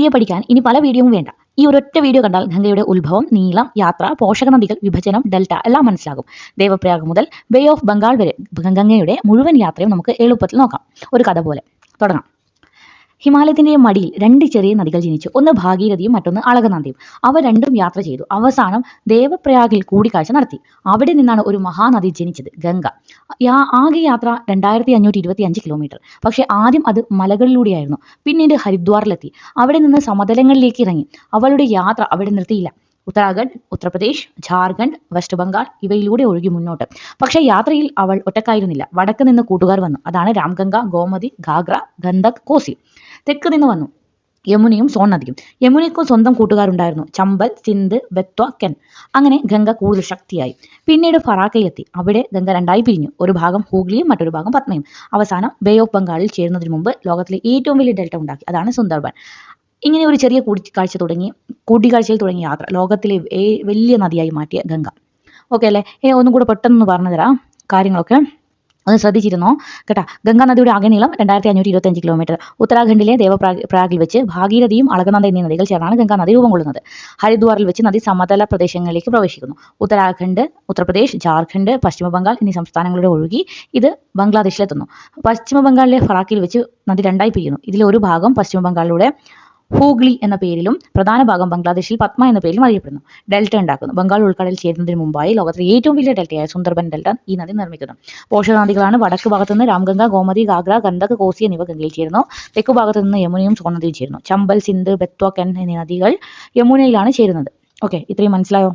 നദിയെ പഠിക്കാൻ ഇനി പല വീഡിയോയും വേണ്ട. ഈ ഒരൊറ്റ വീഡിയോ കണ്ടാൽ ഗംഗയുടെ ഉത്ഭവം, നീളം, യാത്ര, പോഷക നദികൾ, വിഭജനം, ഡെൽറ്റ എല്ലാം മനസ്സിലാകും. ദേവപ്രയാഗ് മുതൽ ബേ ഓഫ് ബംഗാൾ വരെ ഗംഗയുടെ മുഴുവൻ യാത്രയും നമുക്ക് എളുപ്പത്തിൽ നോക്കാം. ഒരു കഥ പോലെ തുടങ്ങാം. ഹിമാലയത്തിന്റെ മടിയിൽ രണ്ട് ചെറിയ നദികൾ ജനിച്ചു. ഒന്ന് ഭാഗീരഥിയും മറ്റൊന്ന് അളകനന്ദയും. അവ രണ്ടും യാത്ര ചെയ്തു. അവസാനം ദേവപ്രയാഗിൽ കൂടിക്കാഴ്ച നടത്തി. അവിടെ നിന്നാണ് ഒരു മഹാനദി ജനിച്ചത്, ഗംഗ. ആകെ യാത്ര 2525 കിലോമീറ്റർ. പക്ഷെ ആദ്യം അത് മലകളിലൂടെയായിരുന്നു. പിന്നീട് ഹരിദ്വാറിലെത്തി. അവിടെ നിന്ന് സമതലങ്ങളിലേക്ക് ഇറങ്ങി. അവളുടെ യാത്ര അവിടെ നിർത്തിയില്ല. ഉത്തരാഖണ്ഡ്, ഉത്തർപ്രദേശ്, ജാർഖണ്ഡ്, വെസ്റ്റ് ബംഗാൾ ഇവയിലൂടെ ഒഴുകി മുന്നോട്ട്. പക്ഷേ യാത്രയിൽ അവൾ ഒറ്റക്കായിരുന്നില്ല. വടക്ക് നിന്ന് കൂട്ടുകാർ വന്നു. അതാണ് രാംഗംഗ, ഗോമതി, ഘാഗ്ര, ഗണ്ഡക്, കോസി. തെക്ക് നിന്ന് വന്നു യമുനയും സോൺ നദിയും. യമുനയ്ക്കും സ്വന്തം കൂട്ടുകാരുണ്ടായിരുന്നു, ചമ്പൽ, സിന്ധ്, ബെത്വ, കെൻ. അങ്ങനെ ഗംഗ കൂടുതൽ ശക്തിയായി. പിന്നീട് ഫറാക്കയിലെത്തി. അവിടെ ഗംഗ രണ്ടായി പിരിഞ്ഞു. ഒരു ഭാഗം ഹൂഗ്ലിയും മറ്റൊരു ഭാഗം പത്മയും. അവസാനം ബേ ഓഫ് ബംഗാളിൽ ചേരുന്നതിന് മുമ്പ് ലോകത്തിലെ ഏറ്റവും വലിയ ഡെൽറ്റ ഉണ്ടാക്കി. അതാണ് സുന്ദർബൻ. ഇങ്ങനെ ഒരു ചെറിയ കൂട്ടിക്കാഴ്ചയിൽ തുടങ്ങിയ യാത്ര ലോകത്തിലെ വലിയ നദിയായി മാറ്റിയ ഗംഗ. ഓക്കെ അല്ലേ? ഒന്നും കൂടെ പെട്ടെന്ന് പറഞ്ഞു തരാം കാര്യങ്ങളൊക്കെ. ഒന്ന് ശ്രദ്ധിച്ചിരുന്നോ കേട്ടാ. ഗംഗാ നദിയുടെ ആകെ നീളം 2525 കിലോമീറ്റർ. ഉത്തരാഖണ്ഡിലെ ദേവപ്രയാഗിൽ വെച്ച് ഭാഗീരഥിയും അളകനന്ദ എന്നീ നദികൾ ചേർന്നാണ് ഗംഗാ നദി രൂപം കൊള്ളുന്നത്. ഹരിദ്വാറിൽ വെച്ച് നദി സമതല പ്രദേശങ്ങളിലേക്ക് പ്രവേശിക്കുന്നു. ഉത്തരാഖണ്ഡ്, ഉത്തർപ്രദേശ്, ജാർഖണ്ഡ്, പശ്ചിമ ബംഗാൾ എന്നീ സംസ്ഥാനങ്ങളുടെ ഒഴുകി ഇത് ബംഗ്ലാദേശിലെത്തുന്നു. പശ്ചിമ ബംഗാളിലെ ഫറാക്കിൽ വെച്ച് നദി രണ്ടായി പിരിയുന്നു. ഇതിലെ ഒരു ഭാഗം പശ്ചിമ ബംഗാളിലൂടെ ഹൂഗ്ലി എന്ന പേരിലും പ്രധാന ഭാഗം ബംഗ്ലാദേശിൽ പത്മ എന്ന പേരിലും അറിയപ്പെടുന്നു. ഡെൽറ്റ ഉണ്ടാക്കുന്നു. ബംഗാൾ ഉൾക്കടലിൽ ചേരുന്നതിന് മുമ്പായി ലോകത്തിലെ ഏറ്റവും വലിയ ഡെൽറ്റയായ സുന്ദർബൻ ഡെൽറ്റ ഈ നദി നിർമ്മിക്കുന്നു. പോഷക നദികളാണ്. വടക്ക് ഭാഗത്തുനിന്ന് രാംഗംഗ, ഗോമതി, ഘാഗ്ര, ഗണ്ഡക്, കോസി എന്നിവ ഗംഗയിൽ ചേരുന്നു. തെക്കു ഭാഗത്തുനിന്ന് യമുനയും സോൺ നദിയും ചേരുന്നു. ചമ്പൽ, സിന്ധ്, ബെത്വ, കെൻ എന്നീ നദികൾ യമുനയിലാണ് ചേരുന്നത്. ഓക്കെ, ഇത്രയും മനസ്സിലായോ?